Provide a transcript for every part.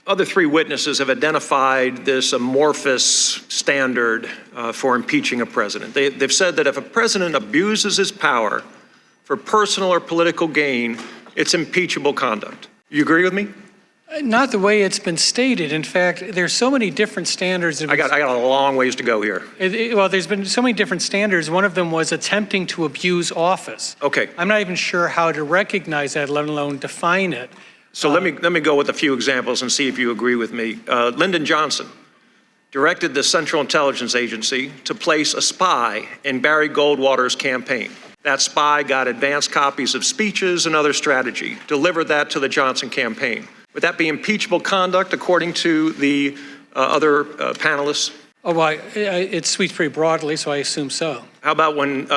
other three witnesses have identified this amorphous standard for impeaching a president. They've said that if a president abuses his power for personal or political gain, it's impeachable conduct. You agree with me? Not the way it's been stated. In fact, there's so many different standards. I got a long ways to go here. Well, there's been so many different standards. One of them was attempting to abuse office. Okay. I'm not even sure how to recognize that, let alone define it. So let me go with a few examples and see if you agree with me. Lyndon Johnson directed the Central Intelligence Agency to place a spy in Barry Goldwater's campaign. That spy got advanced copies of speeches and other strategy, delivered that to the Johnson campaign. Would that be impeachable conduct according to the other panelists? Oh, well, it sweeps pretty broadly, so I assume so. How about when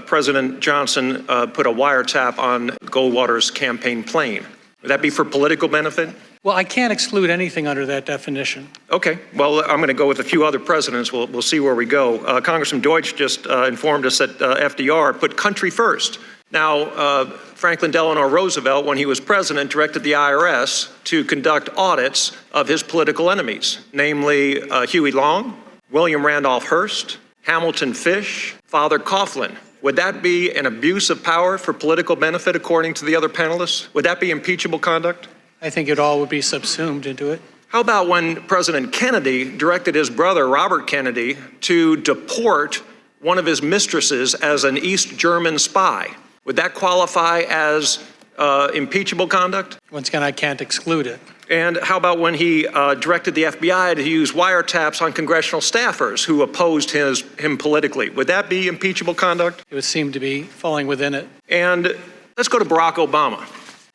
President Johnson put a wiretap on Goldwater's campaign plane? Would that be for political benefit? Well, I can't exclude anything under that definition. Okay. Well, I'm going to go with a few other presidents. We'll see where we go. Congressman Deutsch just informed us that FDR put country first. Now, Franklin Delano Roosevelt, when he was president, directed the IRS to conduct audits of his political enemies, namely Huey Long, William Randolph Hearst, Hamilton Fish, Father Coughlin. Would that be an abuse of power for political benefit, according to the other panelists? Would that be impeachable conduct? I think it all would be subsumed into it. How about when President Kennedy directed his brother, Robert Kennedy, to deport one of his mistresses as an East German spy? Would that qualify as impeachable conduct? Once again, I can't exclude it. And how about when he directed the FBI to use wiretaps on congressional staffers who opposed him politically? Would that be impeachable conduct? It would seem to be falling within it. And let's go to Barack Obama.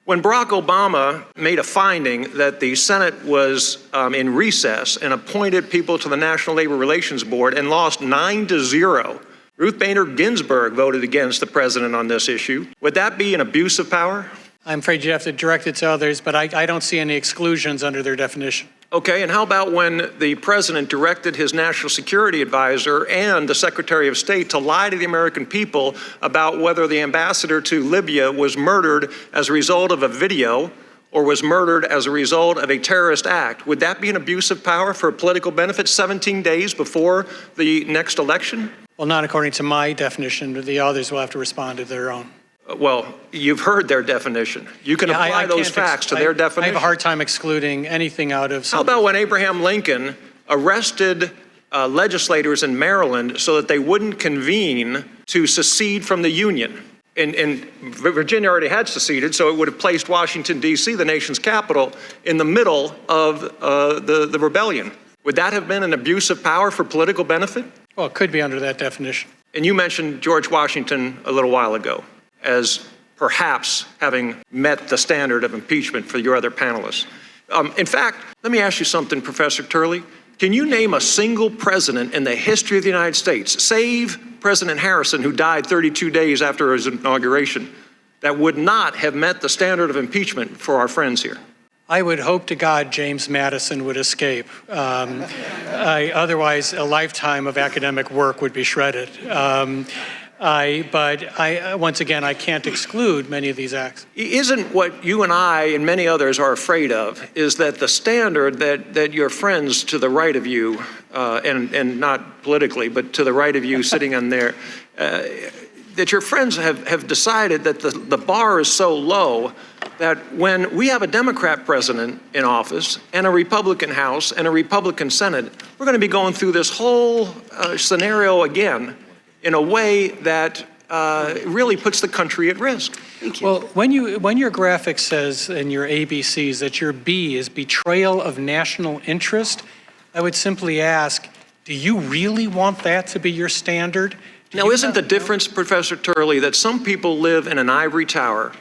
When Barack Obama made a finding that the Senate was in recess and appointed people to the National Labor Relations Board and lost 9-0, Ruth Bader Ginsburg voted against the president on this issue. Would that be an abuse of power? I'm afraid you have to direct it to others, but I don't see any exclusions under their definition. Okay, and how about when the president directed his national security advisor and the Secretary of State to lie to the American people about whether the ambassador to Libya was murdered as a result of a video or was murdered as a result of a terrorist act? Would that be an abuse of power for political benefit 17 days before the next election? Well, not according to my definition, but the others will have to respond to their own. Well, you've heard their definition. You can apply those facts to their definition. I have a hard time excluding anything out of... How about when Abraham Lincoln arrested legislators in Maryland so that they wouldn't convene to secede from the Union? And Virginia already had seceded, so it would have placed Washington, D.C., the nation's capital, in the middle of the rebellion. Would that have been an abuse of power for political benefit? Well, it could be under that definition. And you mentioned George Washington a little while ago as perhaps having met the standard of impeachment for your other panelists. In fact, let me ask you something, Professor Turley. Can you name a single president in the history of the United States, save President Harrison, who died 32 days after his inauguration, that would not have met the standard of impeachment for our friends here? I would hope to God James Madison would escape. Otherwise, a lifetime of academic work would be shredded. Once again, I can't exclude many of these acts. Isn't what you and I and many others are afraid of is that the standard that your friends to the right of you, and not politically, but to the right of you sitting on there, that your friends have decided that the bar is so low that when we have a Democrat president in office and a Republican House and a Republican Senate, we're going to be going through this whole scenario again in a way that really puts the country at risk. Thank you. Well, when your graphic says in your ABCs that your B is betrayal of national interest, I would simply ask, do you really want that to be your standard? Now, isn't the difference, Professor Turley, that some people live in an ivory tower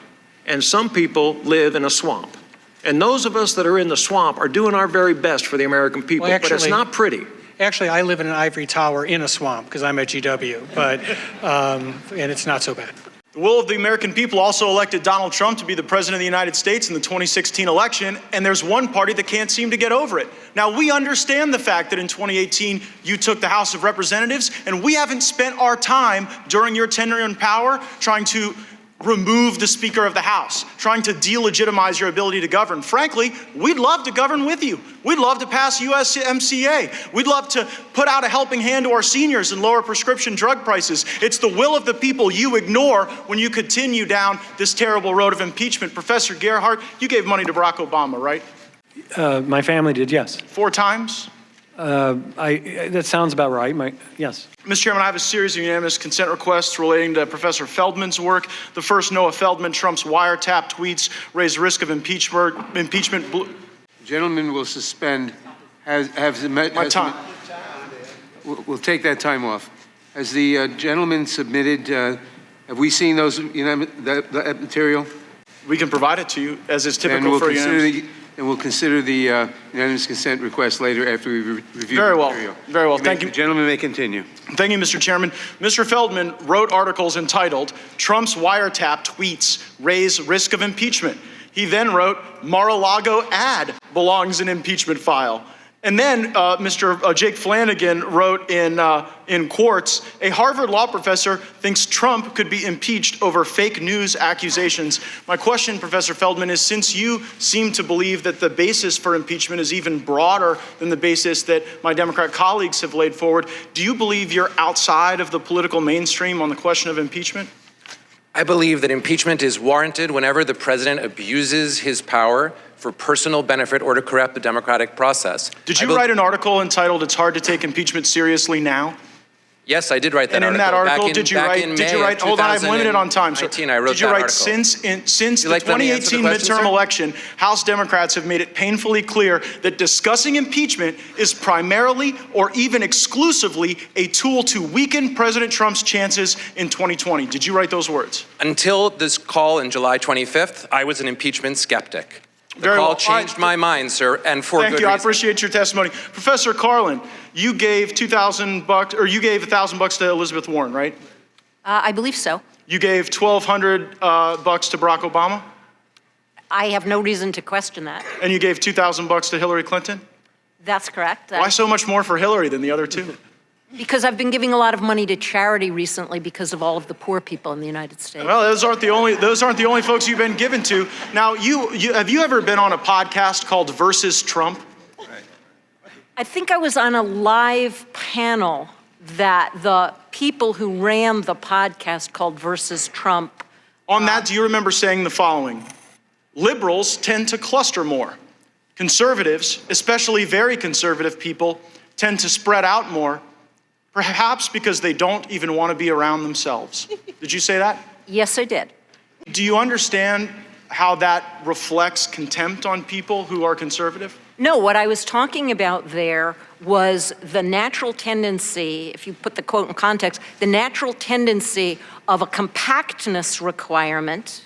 and some people live in a swamp? And those of us that are in the swamp are doing our very best for the American people, but it's not pretty. Actually, I live in an ivory tower in a swamp because I'm at GW, but and it's not so bad. The will of the American people also elected Donald Trump to be the president of the United States in the 2016 election, and there's one party that can't seem to get over it. Now, we understand the fact that in 2018, you took the House of Representatives, and we haven't spent our time during your tenure in power trying to remove the Speaker of the House, trying to delegitimize your ability to govern. Frankly, we'd love to govern with you. We'd love to pass USMCA. We'd love to put out a helping hand to our seniors and lower prescription drug prices. It's the will of the people you ignore when you continue down this terrible road of impeachment. Professor Gohmert, you gave money to Barack Obama, right? My family did, yes. 4 times? That sounds about right. Yes. Mr. Chairman, I have a series of unanimous consent requests relating to Professor Feldman's work. The first, Noah Feldman, Trump's wiretap tweets raise risk of impeachment. Gentleman will suspend. My time. We'll take that time off. Has the gentleman submitted? Have we seen those? That material? We can provide it to you, as is typical for unanimous. And we'll consider the unanimous consent request later after we review the material. Very well. Thank you. The gentleman may continue. Thank you, Mr. Chairman. Mr. Feldman wrote articles entitled, "Trump's wiretap tweets raise risk of impeachment." He then wrote, "Mar-a-Lago ad belongs in impeachment file." And then Mr. Jake Flanagan wrote in Quartz, a Harvard law professor thinks Trump could be impeached over fake news accusations. My question, Professor Feldman, is since you seem to believe that the basis for impeachment is even broader than the basis that my Democrat colleagues have laid forward, do you believe you're outside of the political mainstream on the question of impeachment? I believe that impeachment is warranted whenever the president abuses his power for personal benefit or to corrupt the democratic process. Did you write an article entitled, "It's hard to take impeachment seriously now"? Yes, I did write that article. And in that article, did you write, hold on, I'm limited on time, sir. I wrote did you that write, article. since the 2018 midterm election, House Democrats have made it painfully clear that discussing impeachment is primarily or even exclusively a tool to weaken President Trump's chances in 2020. Did you write those words? Until this call in July 25th, I was an impeachment skeptic. The call changed my mind, sir, and for good reason. Thank you. I appreciate your testimony. Professor Karlan, you gave $2,000, or you gave $1,000 to Elizabeth Warren, right? I believe so. You gave $1,200 to Barack Obama? I have no reason to question that. And you gave $2,000 to Hillary Clinton? That's correct. Why so much more for Hillary than the other two? Because I've been giving a lot of money to charity recently because of all of the poor people in the United States. Well, those aren't the only folks you've been given to. Now, have you ever been on a podcast called Versus Trump? I think I was on a live panel that the people who ran the podcast called Versus Trump. On that, do you remember saying the following? Liberals tend to cluster more. Conservatives, especially very conservative people, tend to spread out more. Perhaps because they don't even want to be around themselves. Did you say that? Yes, I did. Do you understand how that reflects contempt on people who are conservative? No, what I was talking about there was the natural tendency, if you put the quote in context, the natural tendency of a compactness requirement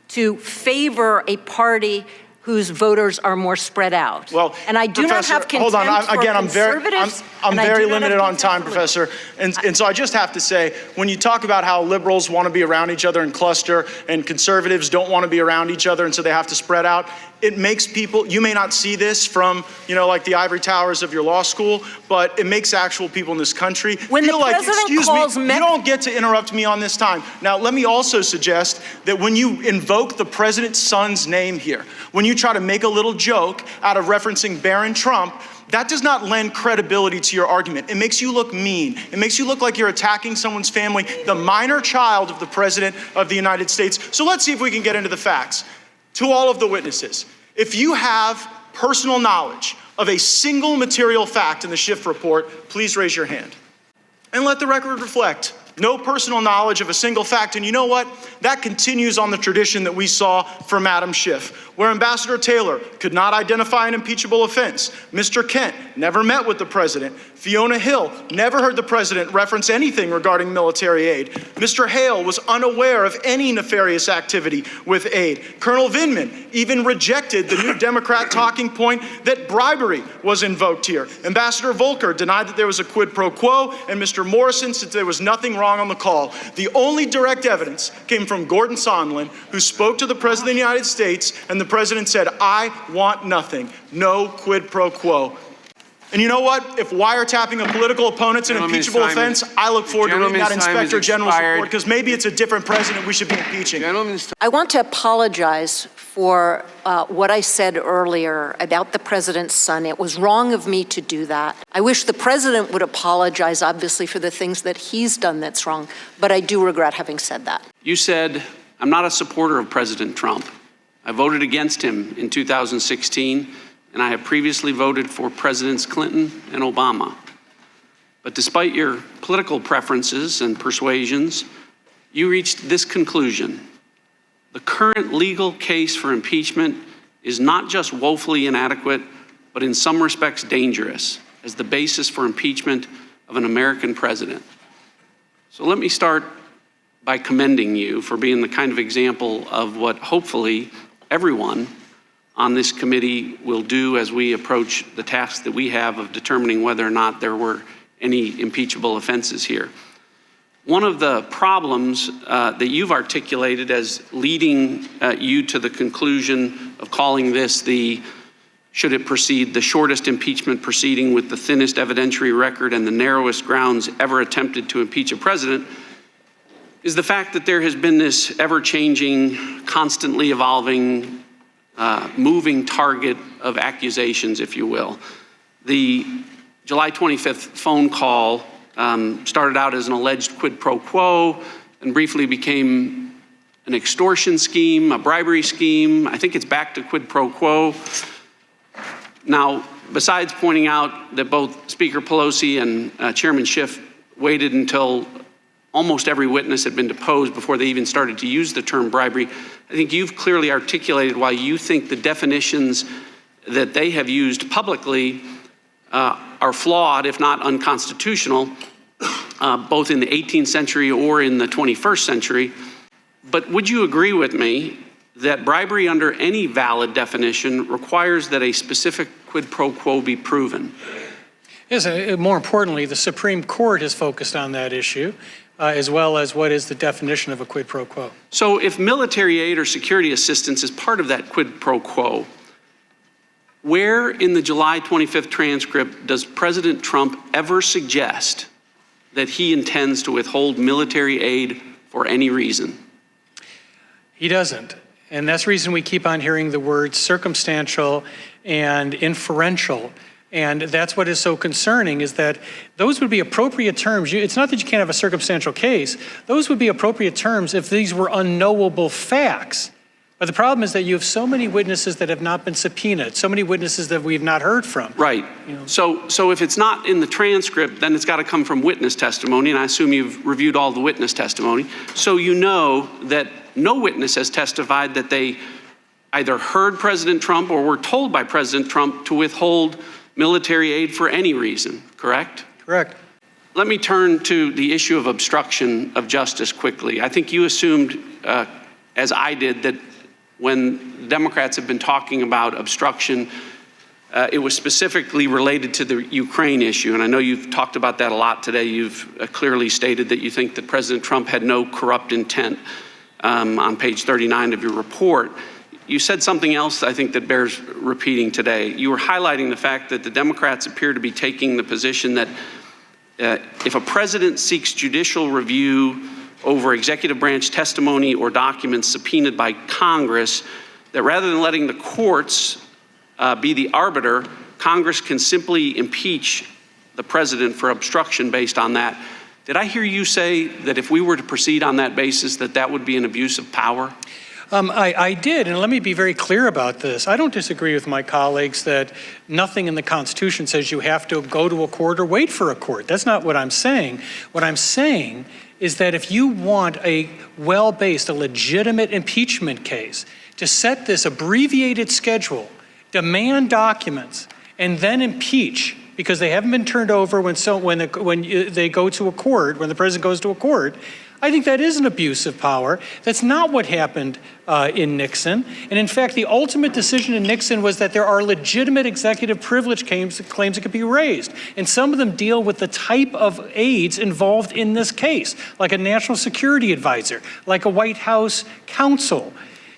to favor a party whose voters are more spread out. Well, and I do not have contempt hold on. for conservatives. I'm very limited on time, Professor. And so I just have to say, when you talk about how liberals want to be around each other and cluster, and conservatives don't want to be around each other, and so they have to spread out, it makes people, you may not see this from, like the ivory towers of your law school, but it makes actual people in this country feel like, excuse me, you don't get to interrupt me on this time. Now, let me also suggest that when you invoke the president's son's name here, when you try to make a little joke out of referencing Barron Trump, that does not lend credibility to your argument. It makes you look mean. It makes you look like you're attacking someone's family, the minor child of the President of the United States. So let's see if we can get into the facts. To all of the witnesses, if you have personal knowledge of a single material fact in the Schiff report, please raise your hand. And let the record reflect. No personal knowledge of a single fact. And you know what? That continues on the tradition that we saw from Adam Schiff, where Ambassador Taylor could not identify an impeachable offense. Mr. Kent never met with the president. Fiona Hill never heard the president reference anything regarding military aid. Mr. Hale was unaware of any nefarious activity with aid. Colonel Vindman even rejected the new Democrat talking point that bribery was invoked here. Ambassador Volker denied that there was a quid pro quo, and Mr. Morrison said there was nothing wrong on the call. The only direct evidence came from Gordon Sondland, who spoke to the President of the United States, and the President said, "I want nothing. No quid pro quo." And you know what? If wiretapping a political opponent's an Gentleman impeachable Simon's- offense, I look forward to reading that Gentleman's time has Inspector General's expired. report, because maybe it's a different president we should be impeaching. Gentlemen's I want to apologize for what I said earlier about the president's son. It was wrong of me to do that. I wish the president would apologize, obviously, for the things that he's done that's wrong, but I do regret having said that. You said, I'm not a supporter of President Trump. I voted against him in 2016, and I have previously voted for Presidents Clinton and Obama. But despite your political preferences and persuasions, you reached this conclusion. The current legal case for impeachment is not just woefully inadequate, but in some respects dangerous as the basis for impeachment of an American president. So let me start by commending you for being the kind of example of what hopefully everyone on this committee will do as we approach the task that we have of determining whether or not there were any impeachable offenses here. One of the problems that you've articulated as leading you to the conclusion of calling this the, should it proceed, the shortest impeachment proceeding with the thinnest evidentiary record and the narrowest grounds ever attempted to impeach a president, is the fact that there has been this ever-changing, constantly evolving, moving target of accusations, if you will. The July 25th phone call started out as an alleged quid pro quo and briefly became an extortion scheme, a bribery scheme. I think it's back to quid pro quo. Now, besides pointing out that both Speaker Pelosi and Chairman Schiff waited until almost every witness had been deposed before they even started to use the term bribery, I think you've clearly articulated why you think the definitions that they have used publicly are flawed, if not unconstitutional, both in the 18th century or in the 21st century. But would you agree with me that bribery under any valid definition requires that a specific quid pro quo be proven? Yes, more importantly, the Supreme Court has focused on that issue, as well as what is the definition of a quid pro quo. So if military aid or security assistance is part of that quid pro quo, where in the July 25th transcript does President Trump ever suggest that he intends to withhold military aid for any reason? He doesn't. And that's the reason we keep on hearing the words circumstantial and inferential. And that's what is so concerning, is that those would be appropriate terms. It's not that you can't have a circumstantial case. Those would be appropriate terms if these were unknowable facts. But the problem is that you have so many witnesses that have not been subpoenaed, so many witnesses that we've not heard from. Right. You know. So if it's not in the transcript, then it's got to come from witness testimony, and I assume you've reviewed all the witness testimony. So you know that no witness has testified that they either heard President Trump or were told by President Trump to withhold military aid for any reason, correct? Correct. Let me turn to the issue of obstruction of justice quickly. I think you assumed, as I did, that when Democrats have been talking about obstruction, it was specifically related to the Ukraine issue. And I know you've talked about that a lot today. You've clearly stated that you think that President Trump had no corrupt intent on page 39 of your report. You said something else I think that bears repeating today. You were highlighting the fact that the Democrats appear to be taking the position that if a president seeks judicial review over executive branch testimony or documents subpoenaed by Congress, that rather than letting the courts be the arbiter, Congress can simply impeach the president for obstruction based on that. Did I hear you say that if we were to proceed on that basis, that that would be an abuse of power? I did, and let me be very clear about this. I don't disagree with my colleagues that nothing in the Constitution says you have to go to a court or wait for a court. That's not what I'm saying. What I'm saying is that if you want a well-based, a legitimate impeachment case, to set this abbreviated schedule, demand documents, and then impeach, because they haven't been turned over when they go to a court, when the president goes to a court, I think that is an abuse of power. That's not what happened in Nixon. And in fact, the ultimate decision in Nixon was that there are legitimate executive privilege claims that could be raised. And some of them deal with the type of aides involved in this case, like a national security advisor, like a White House counsel.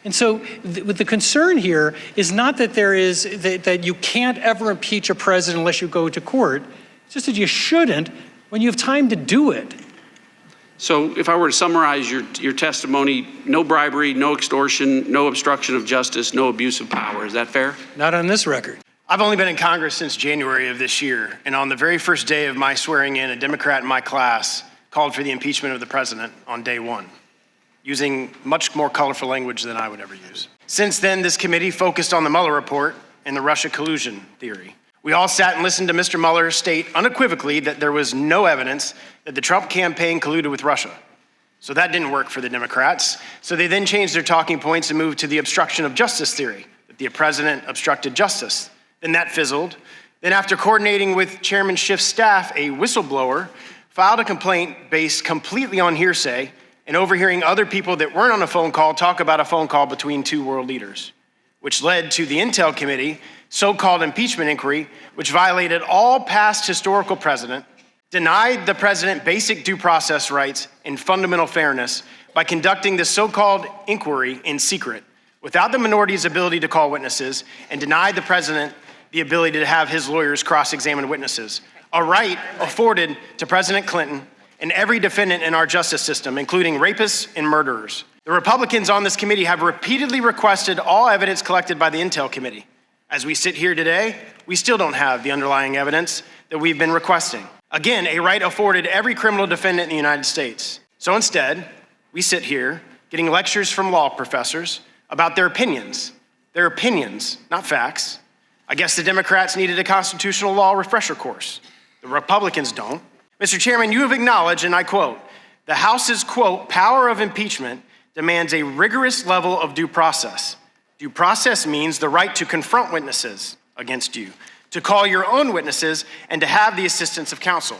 And so the concern here is not that that you can't ever impeach a president unless you go to court. It's just that you shouldn't when you have time to do it. So if I were to summarize your testimony, no bribery, no extortion, no obstruction of justice, no abuse of power. Is that fair? Not on this record. I've only been in Congress since January of this year, and on the very first day of my swearing in, a Democrat in my class called for the impeachment of the president on day one, using much more colorful language than I would ever use. Since then, this committee focused on the Mueller report and the Russia collusion theory. We all sat and listened to Mr. Mueller state unequivocally that there was no evidence that the Trump campaign colluded with Russia. So that didn't work for the Democrats. So they then changed their talking points and moved to the obstruction of justice theory, that the president obstructed justice. Then that fizzled. Then after coordinating with Chairman Schiff's staff, a whistleblower filed a complaint based completely on hearsay and overhearing other people that weren't on a phone call talk about a phone call between two world leaders, which led to the Intel Committee so-called impeachment inquiry, which violated all past historical precedent, denied the president basic due process rights and fundamental fairness by conducting the so-called inquiry in secret, without the minority's ability to call witnesses, and denied the president the ability to have his lawyers cross-examine witnesses, a right afforded to President Clinton and every defendant in our justice system, including rapists and murderers. The Republicans on this committee have repeatedly requested all evidence collected by the Intel Committee. As we sit here today, we still don't have the underlying evidence that we've been requesting. Again, a right afforded every criminal defendant in the United States. So instead, we sit here getting lectures from law professors about their opinions, not facts. I guess the Democrats needed a constitutional law refresher course. The Republicans don't. Mr. Chairman, you have acknowledged, and I quote, the House's, quote, power of impeachment demands a rigorous level of due process. Due process means the right to confront witnesses against you, to call your own witnesses, and to have the assistance of counsel.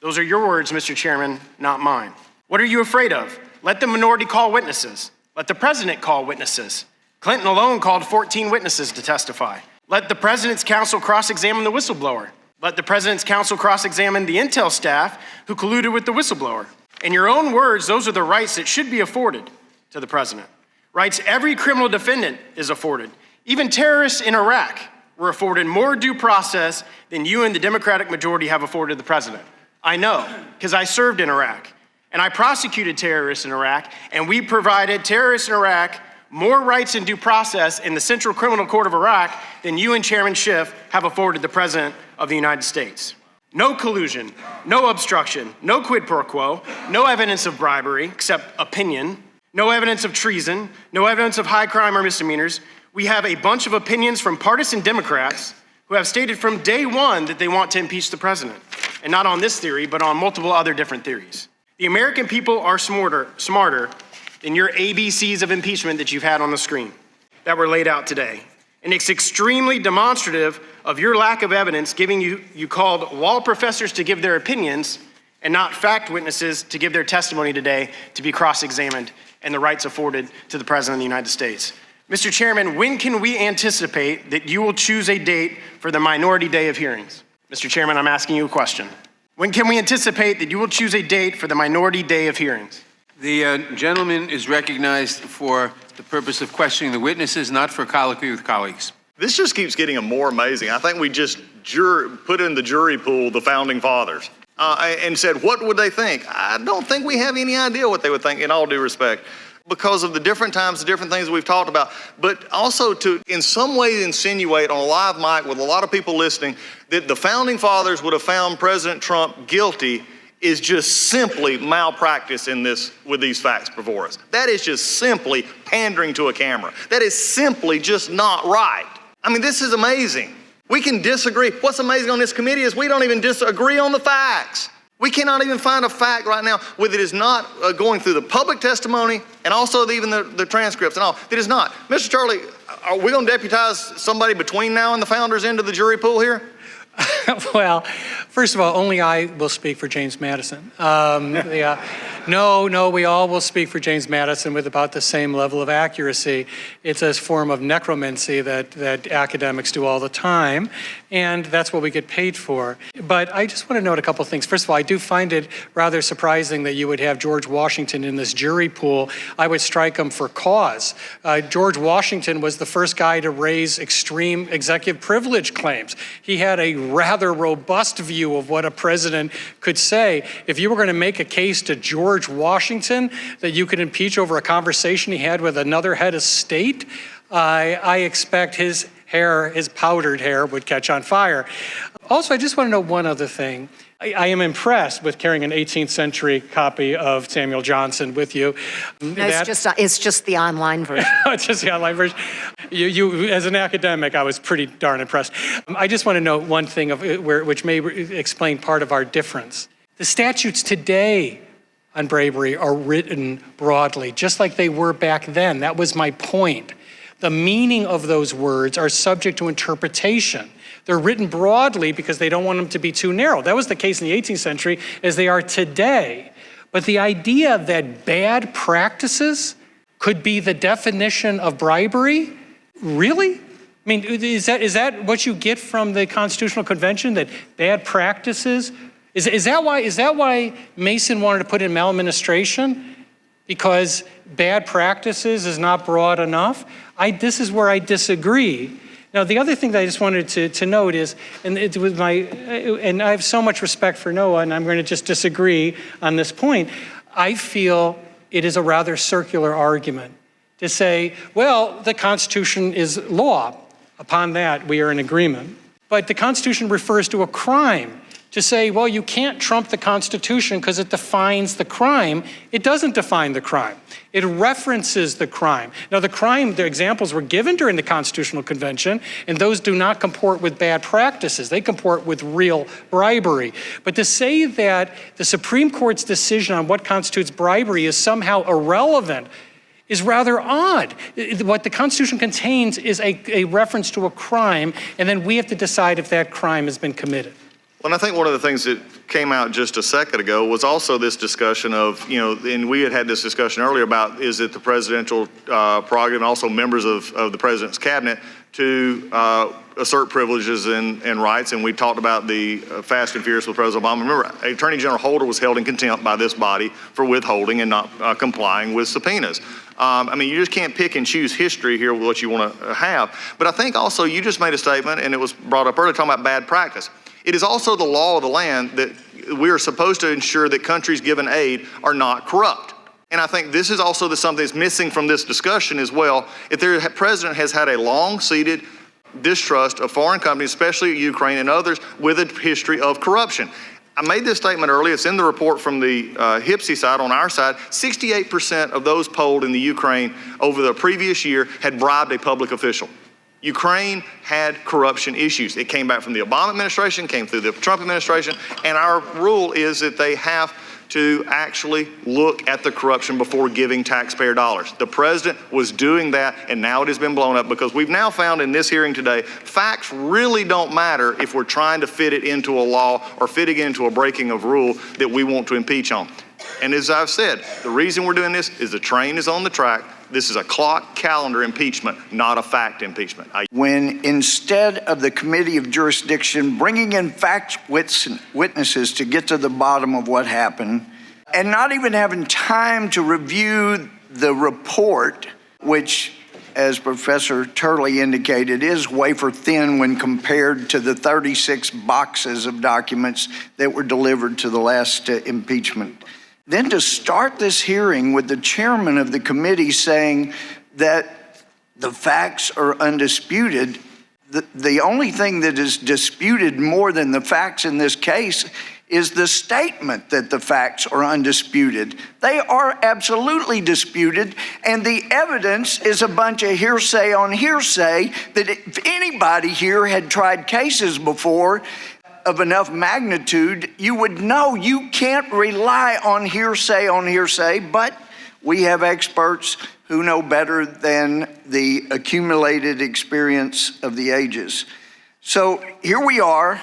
Those are your words, Mr. Chairman, not mine. What are you afraid of? Let the minority call witnesses. Let the president call witnesses. Clinton alone called 14 witnesses to testify. Let the president's counsel cross-examine the whistleblower. Let the president's counsel cross-examine the Intel staff who colluded with the whistleblower. In your own words, those are the rights that should be afforded to the president. Rights every criminal defendant is afforded. Even terrorists in Iraq were afforded more due process than you and the Democratic majority have afforded the president. I know, because I served in Iraq, and I prosecuted terrorists in Iraq, and we provided terrorists in Iraq more rights and due process in the Central Criminal Court of Iraq than you and Chairman Schiff have afforded the President of the United States. No collusion, no obstruction, no quid pro quo, no evidence of bribery except opinion, no evidence of treason, no evidence of high crime or misdemeanors. We have a bunch of opinions from partisan Democrats who have stated from day one that they want to impeach the president, and not on this theory, but on multiple other different theories. The American people are smarter than your ABCs of impeachment that you've had on the screen that were laid out today. And it's extremely demonstrative of your lack of evidence, giving you called law professors to give their opinions and not fact witnesses to give their testimony today to be cross-examined and the rights afforded to the President of the United States. Mr. Chairman, when can we anticipate that you will choose a date for the minority day of hearings? Mr. Chairman, I'm asking you a question. When can we anticipate that you will choose a date for the minority day of hearings? The gentleman is recognized for the purpose of questioning the witnesses, not for colloquy with colleagues. This just keeps getting more amazing. I think we just put in the jury pool the founding fathers and said, what would they think? I don't think we have any idea what they would think, in all due respect, because of the different times, the different things we've talked about, but also to in some way insinuate on a live mic with a lot of people listening that the founding fathers would have found President Trump guilty is just simply malpractice with these facts before us. That is just simply pandering to a camera. That is simply just not right. I mean, this is amazing. We can disagree. What's amazing on this committee is we don't even disagree on the facts. We cannot even find a fact right now where it is not going through the public testimony and also even the transcripts and all. It is not. Mr. Turley, are we going to deputize somebody between now and the founders into the jury pool here? Well, first of all, only I will speak for James Madison. No, we all will speak for James Madison with about the same level of accuracy. It's a form of necromancy that academics do all the time, and that's what we get paid for. But I just want to note a couple things. First of all, I do find it rather surprising that you would have George Washington in this jury pool. I would strike him for cause. George Washington was the first guy to raise extreme executive privilege claims. He had a rather robust view of what a president could say. If you were going to make a case to George Washington that you could impeach over a conversation he had with another head of state, I expect his hair, his powdered hair, would catch on fire. Also, I just want to know one other thing. I am impressed with carrying an 18th century copy of Samuel Johnson with you. No, it's just the online version. It's just the online version. You, as an academic, I was pretty darn impressed. I just want to note one thing which may explain part of our difference. The statutes today on bravery are written broadly, just like they were back then. That was my point. The meaning of those words are subject to interpretation. They're written broadly because they don't want them to be too narrow. That was the case in the 18th century as they are today. But the idea that bad practices could be the definition of bribery, really? I mean, is that what you get from the Constitutional Convention, that bad practices? Is that why Mason wanted to put in maladministration? Because bad practices is not broad enough? This is where I disagree. Now, the other thing that I just wanted to note is, and I have so much respect for Noah, and I'm going to just disagree on this point. I feel it is a rather circular argument to say, well, the Constitution is law. Upon that, we are in agreement. But the Constitution refers to a crime. To say, well, you can't trump the Constitution because it defines the crime. It doesn't define the crime. It references the crime. Now, the examples were given during the Constitutional Convention, and those do not comport with bad practices. They comport with real bribery. But to say that the Supreme Court's decision on what constitutes bribery is somehow irrelevant is rather odd. What the Constitution contains is a reference to a crime, and then we have to decide if that crime has been committed. Well, and I think one of the things that came out just a second ago was also this discussion of, and we had this discussion earlier about, is it the presidential prerogative and also members of the president's cabinet to assert privileges and rights. And we talked about the Fast and Furious with President Obama. Remember, Attorney General Holder was held in contempt by this body for withholding and not complying with subpoenas. I mean, you just can't pick and choose history here with what you want to have. But I think also you just made a statement, and it was brought up earlier, talking about bad practice. It is also the law of the land that we are supposed to ensure that countries given aid are not corrupt. And I think this is also something that's missing from this discussion as well. If the president has had a long-seated distrust of foreign companies, especially Ukraine and others, with a history of corruption. I made this statement earlier. It's in the report from the HIPSI side on our side. 68% of those polled in the Ukraine over the previous year had bribed a public official. Ukraine had corruption issues. It came back from the Obama administration, came through the Trump administration, and our rule is that they have to actually look at the corruption before giving taxpayer dollars. The president was doing that, and now it has been blown up because we've now found in this hearing today, facts really don't matter if we're trying to fit it into a law or fit it into a breaking of rule that we want to impeach on. And as I've said, the reason we're doing this is the train is on the track. This is a clock calendar impeachment, not a fact impeachment. When instead of the committee of jurisdiction bringing in fact witnesses to get to the bottom of what happened, and not even having time to review the report, which, as Professor Turley indicated, is wafer thin when compared to the 36 boxes of documents that were delivered to the last impeachment. Then to start this hearing with the chairman of the committee saying that the facts are undisputed, the only thing that is disputed more than the facts in this case is the statement that the facts are undisputed. They are absolutely disputed, and the evidence is a bunch of hearsay on hearsay that if anybody here had tried cases before of enough magnitude, you would know you can't rely on hearsay, but we have experts who know better than the accumulated experience of the ages. So here we are,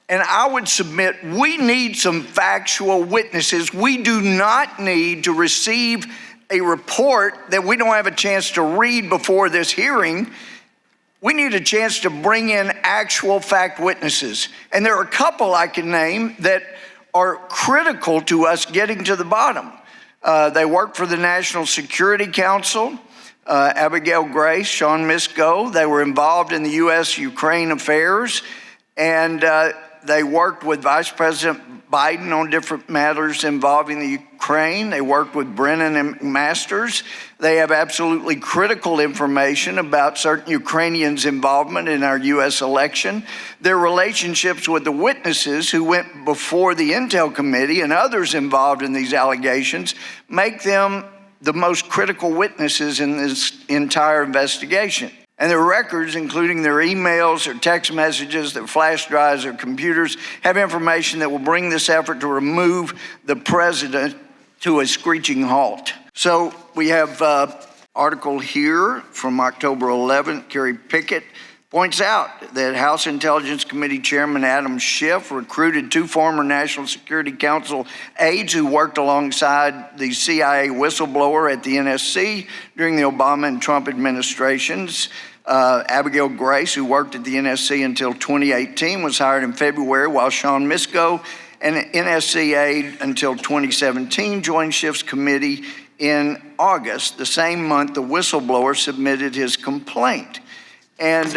And I would submit we need some factual witnesses. We do not need to receive a report that we don't have a chance to read before this hearing. We need a chance to bring in actual fact witnesses. And there are a couple I can name that are critical to us getting to the bottom. They work for the National Security Council, Abigail Grace, Sean Misko. They were involved in the U.S.-Ukraine affairs, and they worked with Vice President Biden on different matters involving the Ukraine. They worked with Brennan and Masters. They have absolutely critical information about certain Ukrainians' involvement in our U.S. election. Their relationships with the witnesses who went before the Intel Committee and others involved in these allegations make them the most critical witnesses in this entire investigation. And their records, including their emails, their text messages, their flash drives, their computers, have information that will bring this effort to remove the president to a screeching halt. So we have an article here from October 11th. Kerry Pickett points out that House Intelligence Committee Chairman Adam Schiff recruited 2 former National Security Council aides who worked alongside the CIA whistleblower at the NSC during the Obama and Trump administrations. Abigail Grace, who worked at the NSC until 2018, was hired in February, while Sean Misko, an NSC aide until 2017, joined Schiff's committee in August. The same month, the whistleblower submitted his complaint. And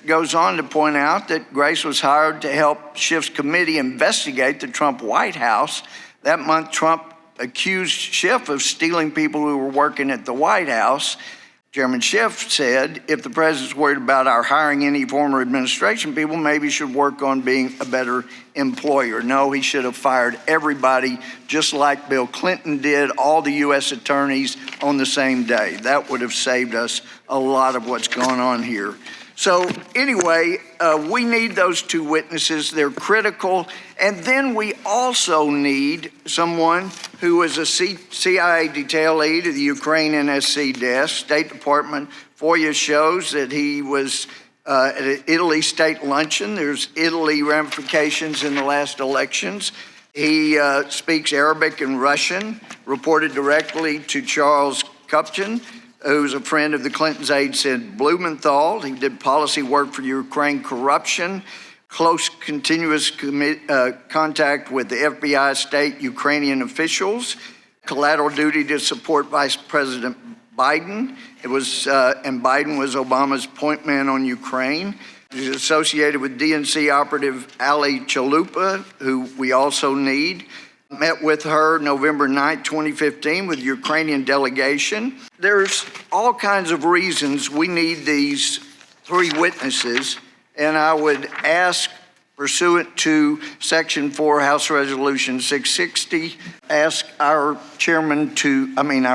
goes on to point out that Grace was hired to help Schiff's committee investigate the Trump White House. That month, Trump accused Schiff of stealing people who were working at the White House. Chairman Schiff said, if the president's worried about our hiring any former administration people, maybe he should work on being a better employer. No, he should have fired everybody, just like Bill Clinton did, all the U.S. attorneys on the same day. That would have saved us a lot of what's going on here. So anyway, we need those 2 witnesses. They're critical. And then we also need someone who is a CIA detail lead at the Ukraine NSC desk. State Department FOIA shows that he was at an Italy state luncheon. There's Italy ramifications in the last elections. He speaks Arabic and Russian, reported directly to Charles Kupchan, who's a friend of the Clintons' aide, Sid Blumenthal. He did policy work for Ukraine corruption, close continuous contact with the FBI state Ukrainian officials, collateral duty to support Vice President Biden. And Biden was Obama's point man on Ukraine. He's associated with DNC operative Ali Chalupa, who we also need. Met with her November 9, 2015 with the Ukrainian delegation. There's all kinds of reasons we need these 3 witnesses, and I would ask, pursuant to Section 4 House Resolution 660, ask our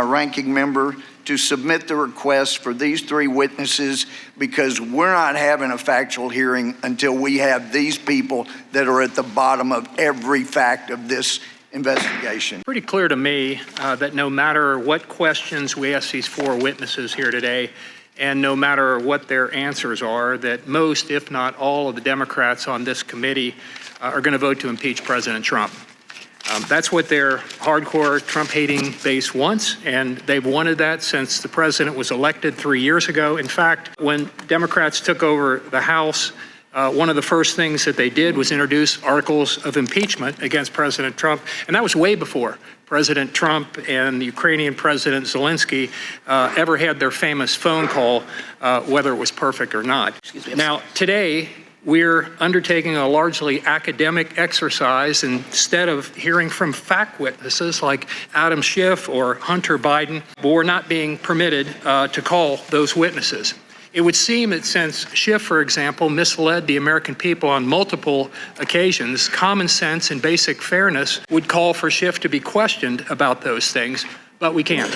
ranking member to submit the request for these 3 witnesses, because we're not having a factual hearing until we have these people that are at the bottom of every fact of this investigation. Pretty clear to me that no matter what questions we ask these 4 witnesses here today, and no matter what their answers are, that most, if not all, of the Democrats on this committee are going to vote to impeach President Trump. That's what their hardcore Trump-hating base wants, and they've wanted that since the president was elected 3 years ago. In fact, when Democrats took over the House, one of the first things that they did was introduce articles of impeachment against President Trump, and that was way before President Trump and the Ukrainian President Zelensky ever had their famous phone call, whether it was perfect or not. Now, today, we're undertaking a largely academic exercise instead of hearing from fact witnesses like Adam Schiff or Hunter Biden, but we're not being permitted to call those witnesses. It would seem that since Schiff, for example, misled the American people on multiple occasions, common sense and basic fairness would call for Schiff to be questioned about those things, but we can't.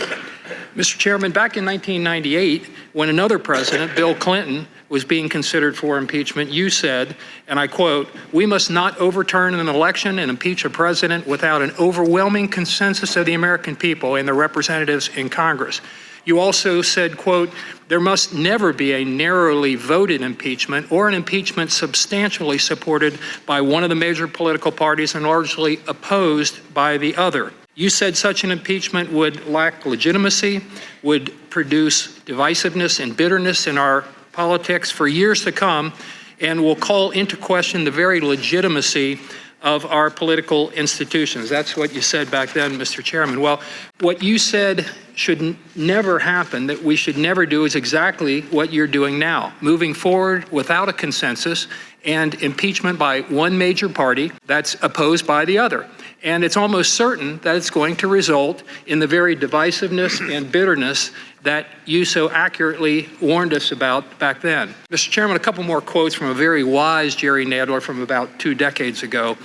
Mr. Chairman, back in 1998, when another president, Bill Clinton, was being considered for impeachment, you said, and I quote, "We must not overturn an election and impeach a president without an overwhelming consensus of the American people and their representatives in Congress." You also said, quote, there must never be a narrowly voted impeachment or an impeachment substantially supported by one of the major political parties and largely opposed by the other. You said such an impeachment would lack legitimacy, would produce divisiveness and bitterness in our politics for years to come, and will call into question the very legitimacy of our political institutions. That's what you said back then, Mr. Chairman. Well, what you said should never happen, that we should never do, is exactly what you're doing now, moving forward without a consensus and impeachment by one major party that's opposed by the other. And it's almost certain that it's going to result in the very divisiveness and bitterness that you so accurately warned us about back then. Mr. Chairman, a couple more quotes from a very wise Jerry Nadler from about 2 decades ago.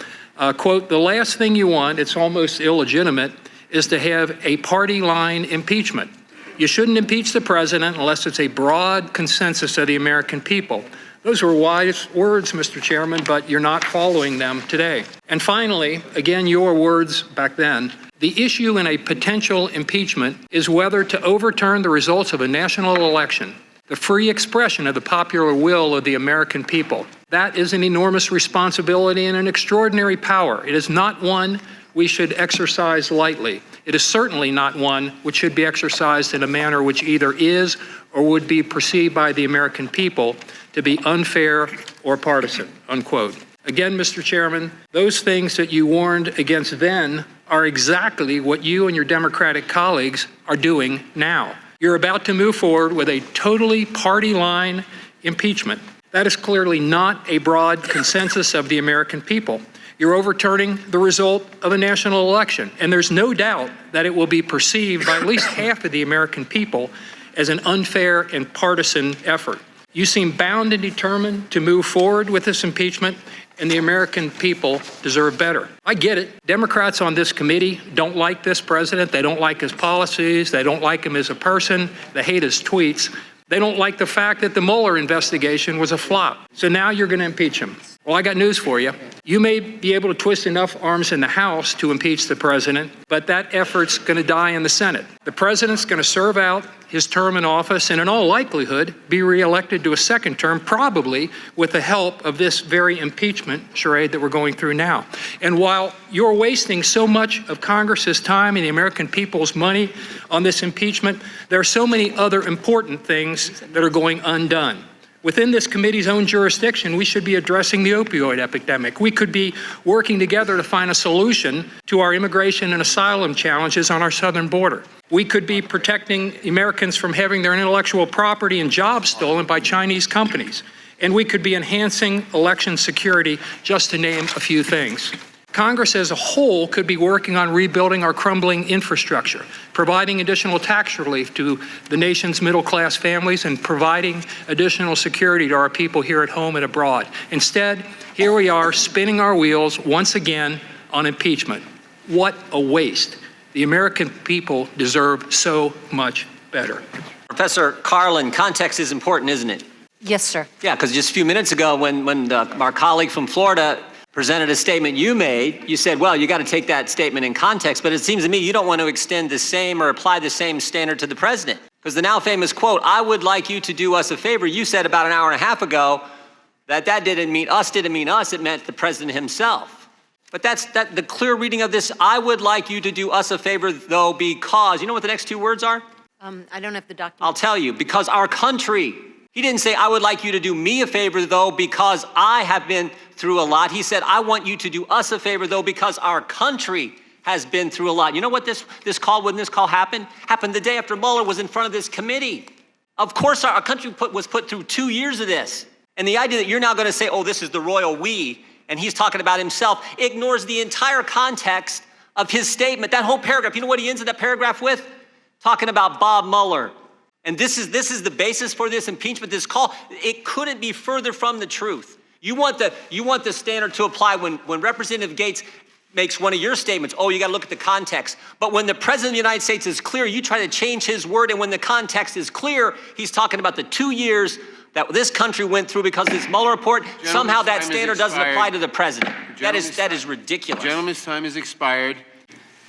Quote, the last thing you want, it's almost illegitimate, is to have a party line impeachment. You shouldn't impeach the president unless it's a broad consensus of the American people. Those were wise words, Mr. Chairman, but you're not following them today. And finally, again, your words back then, the issue in a potential impeachment is whether to overturn the results of a national election, the free expression of the popular will of the American people. That is an enormous responsibility and an extraordinary power. It is not one we should exercise lightly. It is certainly not one which should be exercised in a manner which either is or would be perceived by the American people to be unfair or partisan, unquote. Again, Mr. Chairman, those things that you warned against then are exactly what you and your Democratic colleagues are doing now. You're about to move forward with a totally party line impeachment. That is clearly not a broad consensus of the American people. You're overturning the result of a national election, and there's no doubt that it will be perceived by at least half of the American people as an unfair and partisan effort. You seem bound and determined to move forward with this impeachment, and the American people deserve better. I get it. Democrats on this committee don't like this president. They don't like his policies. They don't like him as a person. They hate his tweets. They don't like the fact that the Mueller investigation was a flop. So now you're going to impeach him. Well, I got news for you. You may be able to twist enough arms in the House to impeach the president, but that effort's going to die in the Senate. The president's going to serve out his term in office and in all likelihood be reelected to a second term, probably with the help of this very impeachment charade that we're going through now. And while you're wasting so much of Congress's time and the American people's money on this impeachment, there are so many other important things that are going undone. Within this committee's own jurisdiction, we should be addressing the opioid epidemic. We could be working together to find a solution to our immigration and asylum challenges on our southern border. We could be protecting Americans from having their intellectual property and jobs stolen by Chinese companies. And we could be enhancing election security, just to name a few things. Congress as a whole could be working on rebuilding our crumbling infrastructure, providing additional tax relief to the nation's middle-class families, and providing additional security to our people here at home and abroad. Instead, here we are spinning our wheels once again on impeachment. What a waste. The American people deserve so much better. Professor Karlan, context is important, isn't it? Yes, sir. Yeah, because just a few minutes ago when our colleague from Florida presented a statement you made, you said, well, you got to take that statement in context, but it seems to me you don't want to extend the same or apply the same standard to the president. Because the now famous quote, I would like you to do us a favor, you said about an hour and a half ago that didn't mean us, it meant the president himself. But the clear reading of this, I would like you to do us a favor though because, you know what the next two words are? I don't have the document. I'll tell you, because our country. He didn't say, I would like you to do me a favor, though, because I have been through a lot. He said, I want you to do us a favor, though, because our country has been through a lot. You know what when this call happened? Happened the day after Mueller was in front of this committee. Of course, our country was put through 2 years of this. And the idea that you're now going to say, oh, this is the royal we, and he's talking about himself, ignores the entire context of his statement. That whole paragraph, you know what he ends that paragraph with? Talking about Bob Mueller. And this is the basis for this impeachment, this call. It couldn't be further from the truth. You want the standard to apply when Representative Gaetz makes one of your statements. Oh, you got to look at the context. But when the President of the United States is clear, you try to change his word. And when the context is clear, he's talking about the 2 years that this country went through because of this Mueller report. Somehow that standard doesn't apply to the president. That is ridiculous. Gentleman's time has expired.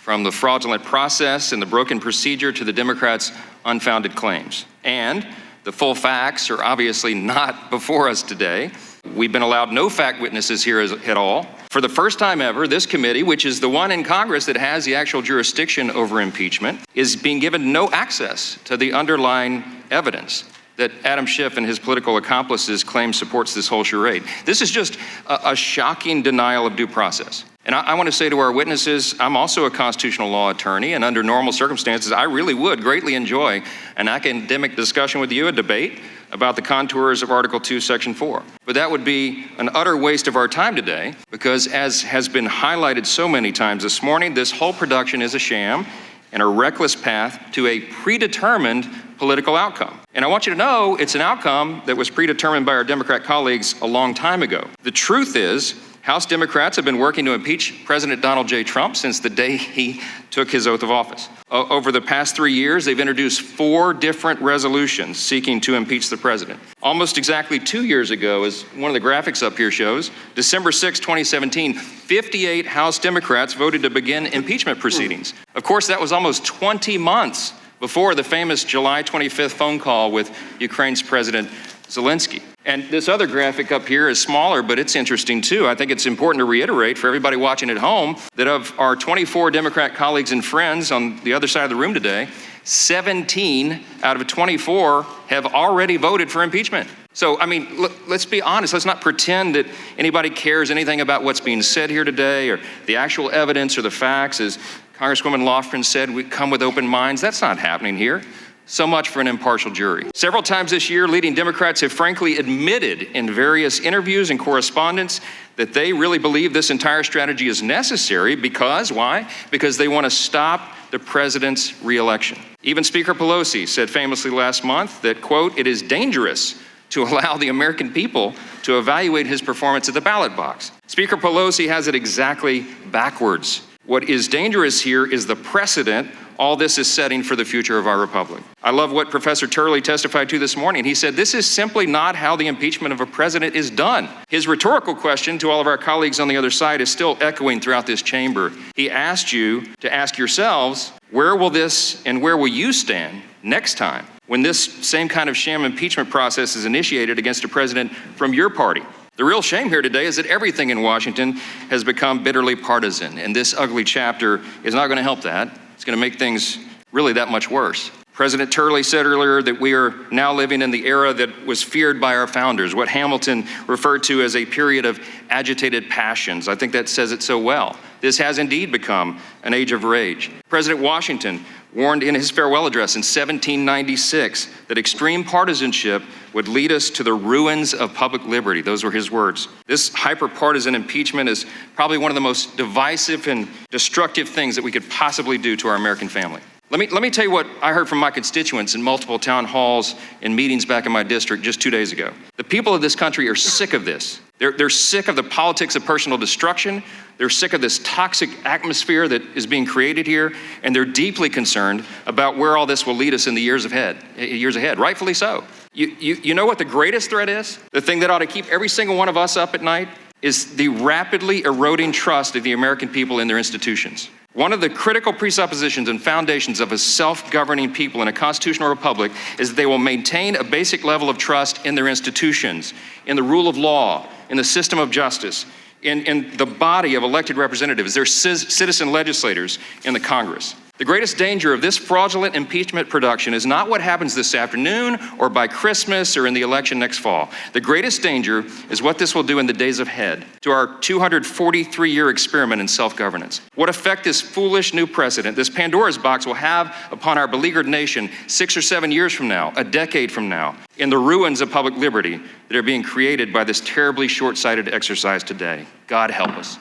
From the fraudulent process and the broken procedure to the Democrats' unfounded claims. And the full facts are obviously not before us today. We've been allowed no fact witnesses here at all. For the first time ever, this committee, which is the one in Congress that has the actual jurisdiction over impeachment, is being given no access to the underlying evidence that Adam Schiff and his political accomplices claim supports this whole charade. This is just a shocking denial of due process. And I want to say to our witnesses, I'm also a constitutional law attorney, and under normal circumstances, I really would greatly enjoy an academic discussion with you, a debate about the contours of Article 2, Section 4. But that would be an utter waste of our time today, because as has been highlighted so many times this morning, this whole production is a sham and a reckless path to a predetermined political outcome. And I want you to know it's an outcome that was predetermined by our Democrat colleagues a long time ago. The truth is, House Democrats have been working to impeach President Donald J. Trump since the day he took his oath of office. Over the past 3 years, they've introduced 4 different resolutions seeking to impeach the president. Almost exactly 2 years ago, as one of the graphics up here shows, December 6, 2017, 58 House Democrats voted to begin impeachment proceedings. Of course, that was almost 20 months before the famous July 25th phone call with Ukraine's President Zelensky. And this other graphic up here is smaller, but it's interesting too. I think it's important to reiterate for everybody watching at home that of our 24 Democrat colleagues and friends on the other side of the room today, 17 out of 24 have already voted for impeachment. So, I mean, let's be honest. Let's not pretend that anybody cares anything about what's being said here today or the actual evidence or the facts. As Congresswoman Lofgren said, we come with open minds. That's not happening here. So much for an impartial jury. Several times this year, leading Democrats have frankly admitted in various interviews and correspondence that they really believe this entire strategy is necessary because, why? Because they want to stop the president's reelection. Even Speaker Pelosi said famously last month that, quote, it is dangerous to allow the American people to evaluate his performance at the ballot box. Speaker Pelosi has it exactly backwards. What is dangerous here is the precedent all this is setting for the future of our republic. I love what Professor Turley testified to this morning. He said, this is simply not how the impeachment of a president is done. His rhetorical question to all of our colleagues on the other side is still echoing throughout this chamber. He asked you to ask yourselves, where will this and where will you stand next time when this same kind of sham impeachment process is initiated against a president from your party? The real shame here today is that everything in Washington has become bitterly partisan, and this ugly chapter is not going to help that. It's going to make things really that much worse. President Turley said earlier that we are now living in the era that was feared by our founders, what Hamilton referred to as a period of agitated passions. I think that says it so well. This has indeed become an age of rage. President Washington warned in his farewell address in 1796 that extreme partisanship would lead us to the ruins of public liberty. Those were his words. This hyper-partisan impeachment is probably one of the most divisive and destructive things that we could possibly do to our American family. Let me tell you what I heard from my constituents in multiple town halls and meetings back in my district just 2 days ago. The people of this country are sick of this. They're sick of the politics of personal destruction. They're sick of this toxic atmosphere that is being created here, and they're deeply concerned about where all this will lead us in the years ahead, rightfully so. You know what the greatest threat is? The thing that ought to keep every single one of us up at night is the rapidly eroding trust of the American people in their institutions. One of the critical presuppositions and foundations of a self-governing people in a constitutional republic is that they will maintain a basic level of trust in their institutions, in the rule of law, in the system of justice, in the body of elected representatives, their citizen legislators in the Congress. The greatest danger of this fraudulent impeachment production is not what happens this afternoon or by Christmas or in the election next fall. The greatest danger is what this will do in the days ahead to our 243-year experiment in self-governance. What effect this foolish new precedent, this Pandora's box, will have upon our beleaguered nation 6 or 7 years from now, a decade from now, in the ruins of public liberty that are being created by this terribly short-sighted exercise today. God help us.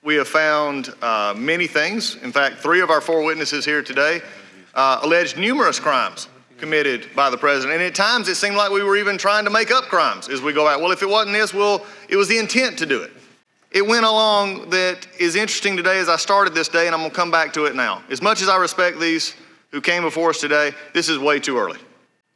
We have found many things. In fact, 3 of our 4 witnesses here today alleged numerous crimes committed by the president. And at times it seemed like we were even trying to make up crimes as we go out. Well, if it wasn't this, well, it was the intent to do it. It went along that is interesting today as I started this day, and I'm gonna come back to it now. As much as I respect these who came before us today, this is way too early.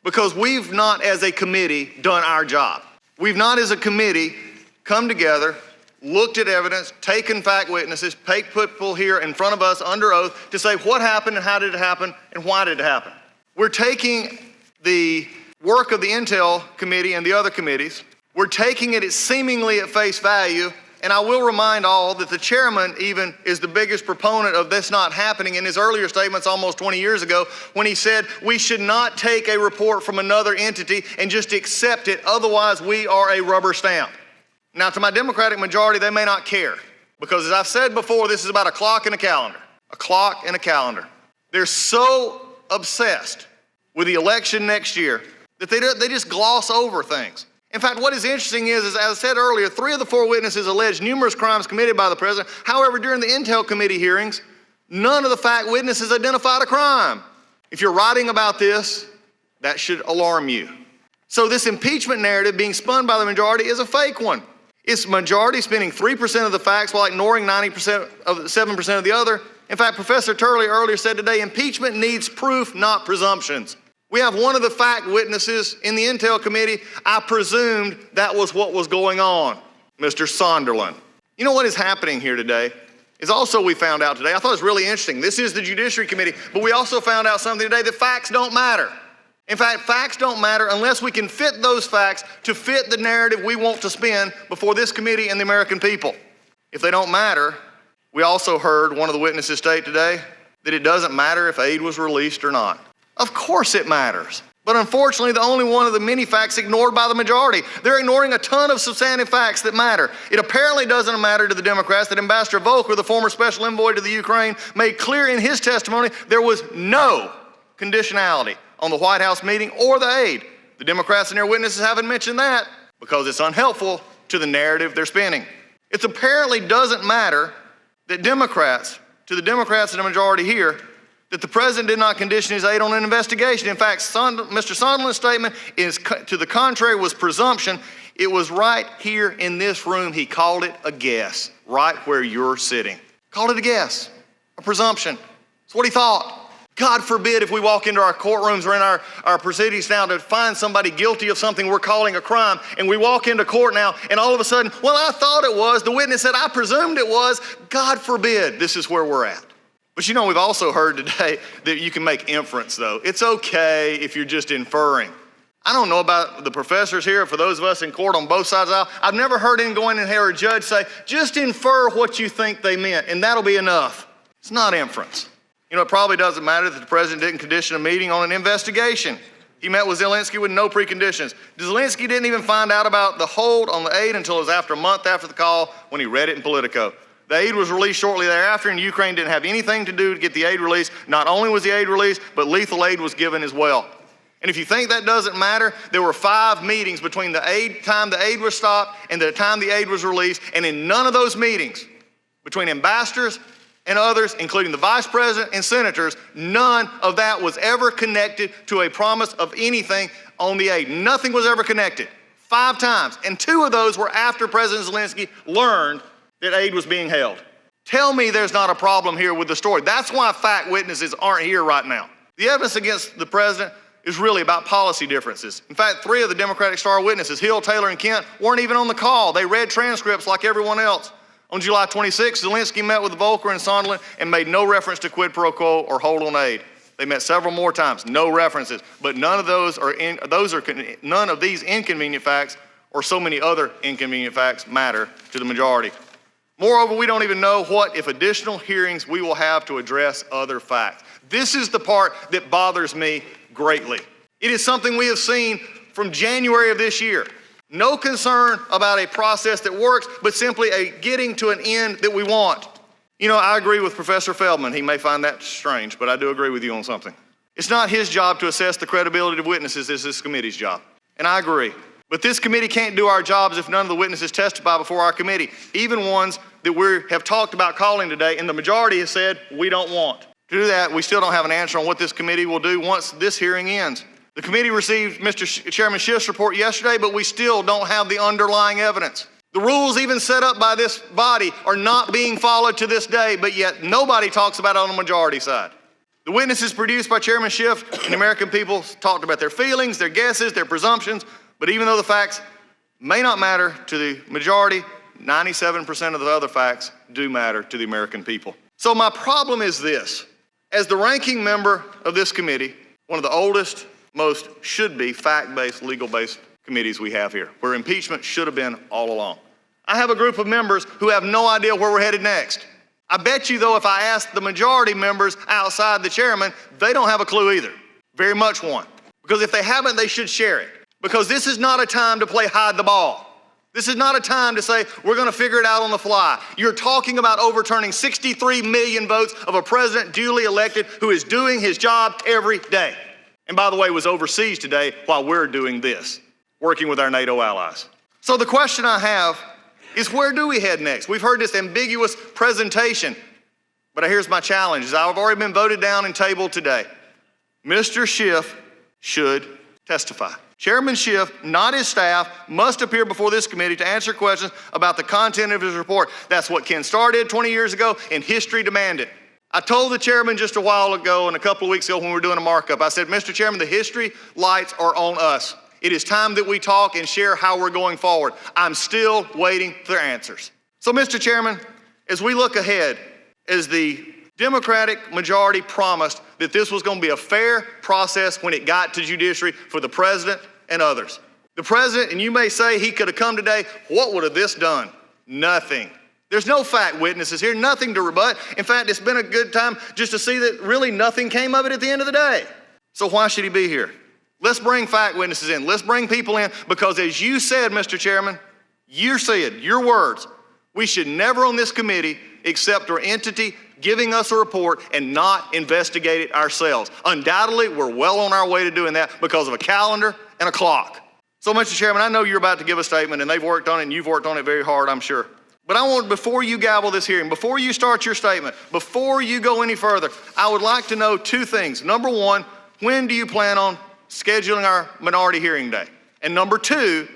Because we've not as a committee done our job. We've not as a committee come together, looked at evidence, taken fact witnesses, put people here in front of us under oath to say what happened and how did it happen and why did it happen. We're taking the work of the Intel Committee and the other committees. We're taking it seemingly at face value. And I will remind all that the chairman even is the biggest proponent of this not happening in his earlier statements almost 20 years ago when he said we should not take a report from another entity and just accept it, otherwise we are a rubber stamp. Now, to my Democratic majority, they may not care because, as I've said before, this is about a clock and a calendar. A clock and a calendar. They're so obsessed with the election next year that they just gloss over things. In fact, what is interesting is, as I said earlier, 3 of the 4 witnesses alleged numerous crimes committed by the president. However, during the Intel Committee hearings, none of the fact witnesses identified a crime. If you're writing about this, that should alarm you. So this impeachment narrative being spun by the majority is a fake one. It's majority spinning 3% of the facts while ignoring 90% of 7% of the other. In fact, Professor Turley earlier said today, impeachment needs proof, not presumptions. We have one of the fact witnesses in the Intel Committee. I presumed that was what was going on, Mr. Sonderland. You know what is happening here today is also we found out today, I thought it was really interesting. This is the Judiciary Committee, but we also found out something today that facts don't matter. In fact, facts don't matter unless we can fit those facts to fit the narrative we want to spin before this committee and the American people. If they don't matter, we also heard one of the witnesses state today that it doesn't matter if aid was released or not. Of course it matters. But unfortunately, the only one of the many facts ignored by the majority. They're ignoring a ton of substantive facts that matter. It apparently doesn't matter to the Democrats that Ambassador Volker, the former special envoy to the Ukraine, made clear in his testimony there was no conditionality on the White House meeting or the aid. The Democrats and their witnesses haven't mentioned that because it's unhelpful to the narrative they're spinning. It apparently doesn't matter that to the Democrats and the majority here, that the president did not condition his aid on an investigation. In fact, Mr. Sondland's statement is to the contrary was presumption. It was right here in this room. He called it a guess, right where you're sitting. Called it a guess, a presumption. That's what he thought. God forbid if we walk into our courtrooms or in our proceedings now to find somebody guilty of something we're calling a crime, and we walk into court now and all of a sudden, well, I thought it was. The witness said, I presumed it was. God forbid this is where we're at. But you know, we've also heard today that you can make inference, though. It's okay if you're just inferring. I don't know about the professors here, for those of us in court on both sides of the aisle. I've never heard anyone go in and hear a judge say, just infer what you think they meant, and that'll be enough. It's not inference. You know, it probably doesn't matter that the president didn't condition a meeting on an investigation. He met with Zelensky with no preconditions. Zelensky didn't even find out about the hold on the aid until it was after a month after the call when he read it in Politico. The aid was released shortly thereafter, and Ukraine didn't have anything to do to get the aid released. Not only was the aid released, but lethal aid was given as well. And if you think that doesn't matter, there were 5 meetings between the time the aid was stopped and the time the aid was released, and in none of those meetings, between ambassadors and others, including the vice president and senators, none of that was ever connected to a promise of anything on the aid. Nothing was ever connected. 5 times. And 2 of those were after President Zelensky learned that aid was being held. Tell me there's not a problem here with the story. That's why fact witnesses aren't here right now. The evidence against the president is really about policy differences. In fact, 3 of the Democratic star witnesses, Hill, Taylor, and Kent, weren't even on the call. They read transcripts like everyone else. On July 26, Zelensky met with Volker and Sondland and made no reference to quid pro quo or hold on aid. They met several more times, no references. But none of none of these inconvenient facts or so many other inconvenient facts matter to the majority. Moreover, we don't even know what, if additional hearings, we will have to address other facts. This is the part that bothers me greatly. It is something we have seen from January of this year. No concern about a process that works, but simply a getting to an end that we want. You know, I agree with Professor Feldman. He may find that strange, but I do agree with you on something. It's not his job to assess the credibility of witnesses. It's this committee's job. And I agree. But this committee can't do our jobs if none of the witnesses testify before our committee, even ones that we have talked about calling today, and the majority has said we don't want. To do that, we still don't have an answer on what this committee will do once this hearing ends. The committee received Mr. Chairman Schiff's report yesterday, but we still don't have the underlying evidence. The rules even set up by this body are not being followed to this day, but yet nobody talks about it on the majority side. The witnesses produced by Chairman Schiff and the American people talked about their feelings, their guesses, their presumptions, but even though the facts may not matter to the majority, 97% of the other facts do matter to the American people. So my problem is this. As the ranking member of this committee, one of the oldest, most should-be fact-based, legal-based committees we have here, where impeachment should have been all along. I have a group of members who have no idea where we're headed next. I bet you, though, if I ask the majority members outside the chairman, they don't have a clue either. Very much one. Because if they haven't, they should share it. Because this is not a time to play hide the ball. This is not a time to say, we're going to figure it out on the fly. You're talking about overturning 63 million votes of a president duly elected who is doing his job every day. And by the way, was overseas today while we're doing this, working with our NATO allies. So the question I have is, where do we head next? We've heard this ambiguous presentation, but here's my challenge. I've already been voted down and tabled today. Mr. Schiff should testify. Chairman Schiff, not his staff, must appear before this committee to answer questions about the content of his report. That's what Ken Starr did 20 years ago, and history demanded. I told the chairman just a while ago and a couple of weeks ago when we were doing a markup, I said, Mr. Chairman, the history lights are on us. It is time that we talk and share how we're going forward. I'm still waiting for answers. So, Mr. Chairman, as we look ahead, as the Democratic majority promised that this was going to be a fair process when it got to judiciary for the president and others. The president, and you may say he could have come today, what would have this done? Nothing. There's no fact witnesses here, nothing to rebut. In fact, it's been a good time just to see that really nothing came of it at the end of the day. So why should he be here? Let's bring fact witnesses in. Let's bring people in because as you said, Mr. Chairman, you said, your words, we should never on this committee accept our entity giving us a report and not investigate it ourselves. Undoubtedly, we're well on our way to doing that because of a calendar and a clock. So, Mr. Chairman, I know you're about to give a statement and they've worked on it and you've worked on it very hard, I'm sure. But I want, before you gavel this hearing, before you start your statement, before you go any further, I would like to know two things. Number one, when do you plan on scheduling our minority hearing day? And number two,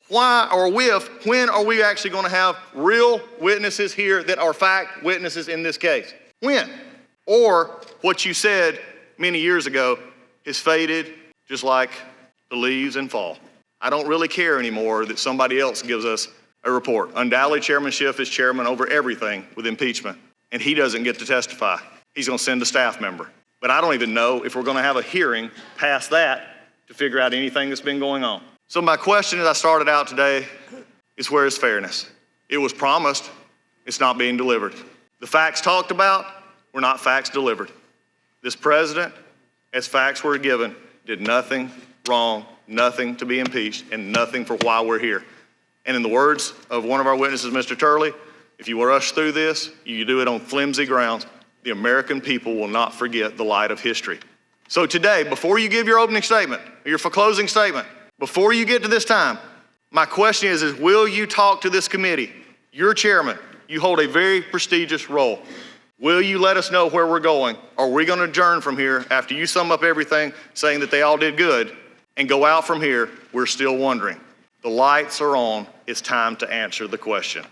why or when are we actually going to have real witnesses here that are fact witnesses in this case? When? Or what you said many years ago has faded just like the leaves in fall. I don't really care anymore that somebody else gives us a report. Undoubtedly, Chairman Schiff is chairman over everything with impeachment, and he doesn't get to testify. He's going to send a staff member. But I don't even know if we're going to have a hearing past that to figure out anything that's been going on. So my question as I started out today is, where is fairness? It was promised, it's not being delivered. The facts talked about were not facts delivered. This president, as facts were given, did nothing wrong, nothing to be impeached, and nothing for why we're here. And in the words of one of our witnesses, Mr. Turley, if you rush through this, you do it on flimsy grounds. The American people will not forget the light of history. So today, before you give your opening statement, or your closing statement, before you get to this time, my question is will you talk to this committee? You're chairman. You hold a very prestigious role. Will you let us know where we're going? Or are we going to adjourn from here after you sum up everything, saying that they all did good, and go out from here, we're still wondering? The lights are on. It's time to answer the question.